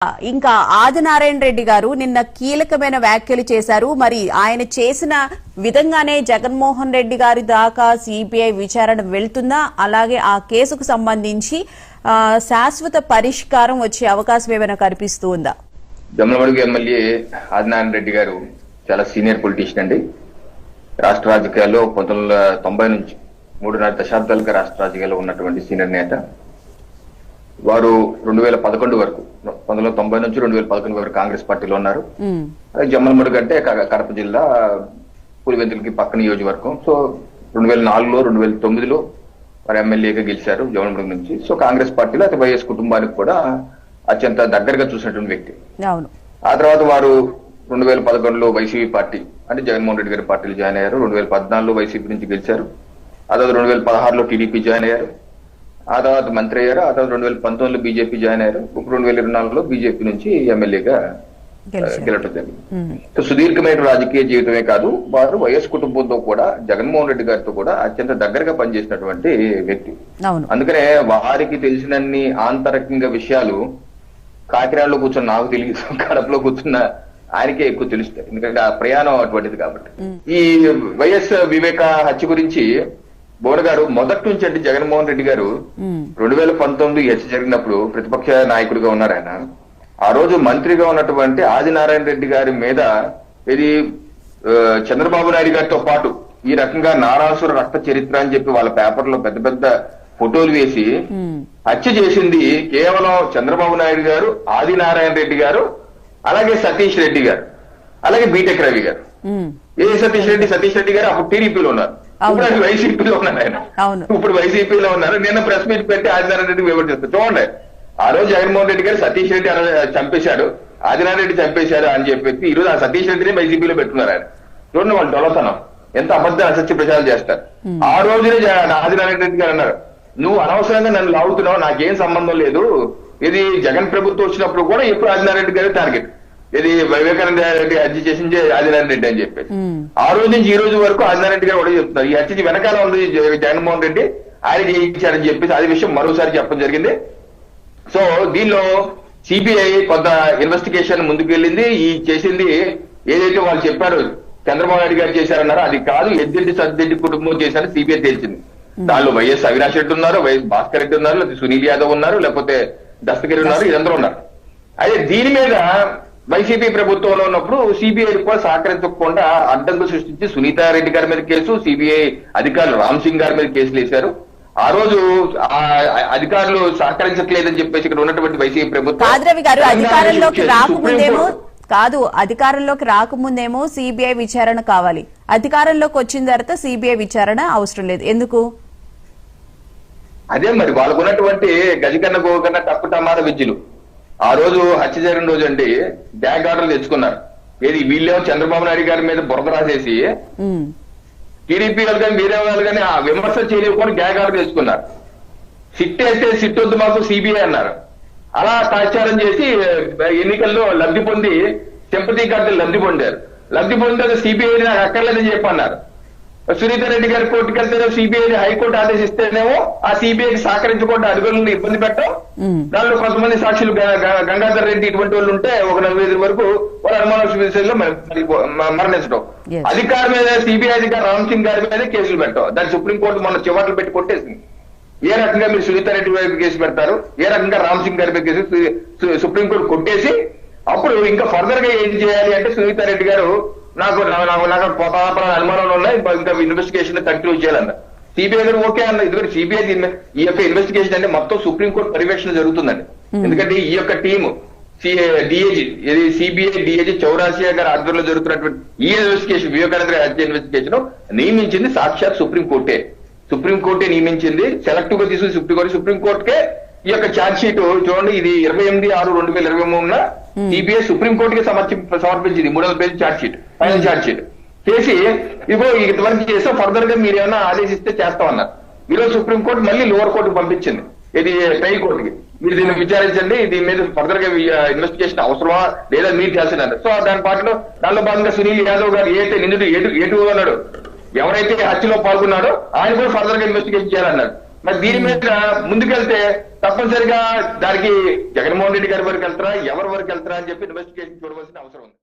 ఇంకా ఆదినారాయణ రెడ్డి గారు నిన్న కీలకమైన వ్యాఖ్యలు చేశారు. మరి ఆయన చేసిన విధంగానే జగన్మోహన్ రెడ్డి గారి దాకా సిబిఐ విచారణ వెళ్తుందా, అలాగే ఆ కేసుకు సంబంధించి శాశ్వత పరిష్కారం వచ్చే అవకాశం ఏమైనా కనిపిస్తుందా? జమ్మలమడుగు ఎమ్మెల్యే ఆదినారాయణ రెడ్డి గారు చాలా సీనియర్ పొలిటీషియన్ అండి. రాష్ట్ర రాజకీయాల్లో 1990 నుంచి 3.5 దశాబ్దాలుగా రాష్ట్ర రాజకీయాల్లో ఉన్నటువంటి సీనియర్ నేత. వారు 2011 వరకు 1990 నుంచి 2011 వరకు కాంగ్రెస్ పార్టీలో ఉన్నారు. జమ్మలమడుగు అంటే కడప జిల్లా పులివెందులకి పక్క నియోజకవర్గం. సో 2004లో 2009లో వారు ఎమ్మెల్యేగా గెలిచారు జమ్మలమడుగు నుంచి. సో కాంగ్రెస్ పార్టీలో అతి వైఎస్ కుటుంబానికి కూడా అత్యంత దగ్గరగా చూసినటువంటి వ్యక్తి. ఆ తర్వాత వారు 2011లో వైసీపీ పార్టీ అంటే జగన్మోహన్ రెడ్డి గారి పార్టీలో జాయిన్ అయ్యారు. 2014లో వైసీపీ నుంచి గెలిచారు. ఆ తర్వాత 2016లో టీడీపీ జాయిన్ అయ్యారు. ఆ తర్వాత మంత్రి అయ్యారు. ఆ తర్వాత 2019లో బీజేపీ జాయిన్ అయ్యారు. ఇప్పుడు 2024లో బీజేపీ నుంచి ఎమ్మెల్యేగా గెలవడం జరిగింది. సో సుదీర్ఘమైన రాజకీయ జీవితమే కాదు, వారు వైఎస్ కుటుంబంతో కూడా జగన్మోహన్ రెడ్డి గారితో కూడా అత్యంత దగ్గరగా పనిచేసినటువంటి వ్యక్తి. అందుకనే వారికి తెలిసినన్ని ఆంతరికంగా విషయాలు కాకినాడలో కూర్చున్న నాకు తెలియదు, కడపలో కూర్చున్న ఆయనకే ఎక్కువ తెలుస్తాయి, ఎందుకంటే ఆ ప్రయాణం అటువంటిది కాబట్టి. ఈ వైఎస్ వివేక హత్య గురించి బోడ గారు మొదటి నుంచి అంటే జగన్మోహన్ రెడ్డి గారు 2019 హత్య జరిగినప్పుడు ప్రతిపక్ష నాయకుడిగా ఉన్నారు ఆయన. ఆ రోజు మంత్రిగా ఉన్నటువంటి ఆదినారాయణ రెడ్డి గారి మీద ఇది చంద్రబాబు నాయుడు గారితో పాటు ఈ రకంగా నారాసుర రక్త చరిత్ర అని చెప్పి వాళ్ళ పేపర్లో పెద్ద పెద్ద ఫోటోలు వేసి హత్య చేసింది కేవలం చంద్రబాబు నాయుడు గారు, ఆదినారాయణ రెడ్డి గారు, అలాగే సతీష్ రెడ్డి గారు, అలాగే బీటెక్ రవి గారు. సతీష్ రెడ్డి గారు అప్పుడు టీడీపీలో ఉన్నారు, ఇప్పుడు వైసీపీలో ఉన్నారు. ఆయన ఇప్పుడు వైసీపీలో ఉన్నారు. నిన్న ప్రెస్ మీట్ పెట్టి ఆదినారాయణ రెడ్డి వివరణ చేస్తారు. చూడండి, ఆ రోజు జగన్మోహన్ రెడ్డి గారు సతీష్ రెడ్డి చంపేశాడు, ఆదినారాయణ రెడ్డి చంపేశారు అని చెప్పి ఈ రోజు ఆ సతీష్ రెడ్డిని వైసీపీలో పెట్టుకున్నారు ఆయన. చూడండి వాళ్ళు డొలతనం, ఎంత అబద్ధ అసత్య ప్రచారం చేస్తారు. ఆ రోజునే ఆదినారాయణ రెడ్డి గారు అన్నారు, నువ్వు అనవసరంగా నన్ను లాగుతున్నావు, నాకేం సంబంధం లేదు, ఇది జగన్ ప్రభుత్వం వచ్చినప్పుడు కూడా ఎప్పుడు ఆదినారాయణ రెడ్డి గారి టార్గెట్, ఇది వివేకానంద రెడ్డి హత్య చేసింది ఆదినారాయణ రెడ్డి అని చెప్పి. ఆ రోజు నుంచి ఈ రోజు వరకు ఆదినారాయణ రెడ్డి గారు కూడా చెప్తున్నారు ఈ హత్యకి వెనకాల ఉంది జగన్మోహన్ రెడ్డి, ఆయన చేయించారని చెప్పేసి అది విషయం మరోసారి చెప్పడం జరిగింది. సో దీనిలో సిబిఐ కొంత ఇన్వెస్టిగేషన్ ముందుకు వెళ్ళింది. ఈ చేసింది ఏదైతే వాళ్ళు చెప్పారు చంద్రబాబు నాయుడు గారు చేశారన్నారో అది కాదు, ఎద్దిరెడ్డి సద్దిరెడ్డి కుటుంబం చేశారని సిబిఐ తేల్చింది. దానిలో వైఎస్ అవినాష్ రెడ్డి ఉన్నారు, వైఎస్ భాస్కర్ రెడ్డి ఉన్నారు, లేకపోతే సునీల్ యాదవ్ ఉన్నారు, లేకపోతే దస్తగిరి ఉన్నారు, ఇదందరూ ఉన్నారు. అయితే దీని మీద వైసీపీ ప్రభుత్వంలో ఉన్నప్పుడు సిబిఐ కూడా సహకరించకుండా అడ్డంకులు సృష్టించి సునీతారెడ్డి గారి మీద కేసు, సిబిఐ అధికారులు రామ్ సింగ్ గారి మీద కేసులు వేశారు. ఆ రోజు అధికారులు సహకరించట్లేదని చెప్పేసి ఇక్కడ ఉన్నటువంటి వైసీపీ ప్రభుత్వం అధికారంలోకి రాకముందేమో సిబిఐ విచారణ కావాలి, అధికారంలోకి వచ్చిన తర్వాత సిబిఐ విచారణ అవసరం లేదు, ఎందుకు? అదే మరి వాళ్ళకు ఉన్నటువంటి గజకన్న గోకన్న తప్పు టమాటా విద్యులు. ఆ రోజు హత్య జరిగిన రోజు అండి బ్యాగ్ ఆర్డర్లు తెచ్చుకున్నారు. ఏది వీళ్ళేమో చంద్రబాబు నాయుడు గారి మీద బురద రాసేసి టీడీపీ వాళ్ళు కానీ వేరే వాళ్ళు కానీ ఆ విమర్శలు చేయలేకుండా గ్యాగ్ ఆర్డర్ తెచ్చుకున్నారు. సిట్ వేస్తే సిట్ వద్దు మాకు సిబిఐ అన్నారు. అలా ప్రచారం చేసి ఎన్నికల్లో లబ్ధి పొంది సింపతి కార్డులు లబ్ధి పొందారు. లబ్ధి పొందే సిబిఐ నాకు అక్కర్లేదని చెప్పన్నారు. సునీతారెడ్డి గారి కోర్టుకు వెళ్తే సిబిఐ హైకోర్టు ఆదేశిస్తేనేమో ఆ సిబిఐకి సహకరించకుండా అధికారులను ఇబ్బంది పెట్టడం, దానిలో కొంతమంది సాక్షులు గంగాధర్ రెడ్డి ఇటువంటి వాళ్ళు ఉంటే ఒక 45 వరకు వాళ్ళ అనుమానాలు మరణించడం, అధికారి మీద సిబిఐ అధికారి రామ్ సింగ్ గారి మీద కేసులు పెట్టడం. దాన్ని సుప్రీంకోర్టు మొన్న చివాట్లు పెట్టి కొట్టేసింది. ఏ రకంగా మీరు సునీతారెడ్డి గారి కేసు పెడతారు, ఏ రకంగా రామ్ సింగ్ గారి కేసు సుప్రీంకోర్టు కొట్టేసి అప్పుడు ఇంకా ఫర్దర్ గా ఏం చేయాలి అంటే సునీతారెడ్డి గారు నాకు అనుమానాలు ఉన్నాయి, ఇంకా ఇన్వెస్టిగేషన్ కంటిన్యూ చేయాలన్నారు. సిబిఐ గారు ఓకే అన్న. ఇదివరకు సిబిఐ ఈ యొక్క ఇన్వెస్టిగేషన్ అంటే మొత్తం సుప్రీంకోర్టు పర్యవేక్షణ జరుగుతుందండి. ఎందుకంటే ఈ యొక్క team DAG CBI DAG Chaurasia గారి ఆధ్వర్యంలో జరుగుతున్నటువంటి ఈ ఇన్వెస్టిగేషన్ వివేకానంద హత్య ఇన్వెస్టిగేషన్ నియమించింది సాక్షాత్ సుప్రీంకోర్టే. సుప్రీంకోర్టే నియమించింది, సెలెక్టివ్ గా తీసుకుని సుప్రీంకోర్టుకే ఈ యొక్క ఛార్జ్ షీట్ చూడండి. ఇది 28/6/2023 సిబిఐ సుప్రీంకోర్టుకి సమర్పించింది 300 page charge sheet, final charge sheet చేసి ఇగో ఇంతవరకు చేస్తే ఫర్దర్ గా మీరు ఏమైనా ఆదేశిస్తే చేస్తామన్నారు. ఈరోజు సుప్రీంకోర్టు మళ్ళీ లోవర్ కోర్టుకు పంపించింది, ఇది ట్రయల్ కోర్టుకి, మీరు దీన్ని విచారించండి, దీని మీద ఫర్దర్ గా ఇన్వెస్టిగేషన్ అవసరమా లేదా మీరు చేస్తున్నారు. సో దానిలో భాగంగా సునీల్ యాదవ్ గారు నిందుడు ఏటు ఉన్నాడు, ఎవరైతే హత్యలో పాల్గొన్నాడో ఆయన కూడా ఫర్దర్ గా ఇన్వెస్టిగేషన్ చేయాలన్నారు. మరి దీని మీద ముందుకెళ్తే తప్పనిసరిగా దానికి జగన్మోహన్ రెడ్డి గారి వరకు వెళ్తారా, ఎవరి వరకు వెళ్తారా అని చెప్పి ఇన్వెస్టిగేషన్ చూడవలసిన అవసరం ఉంది.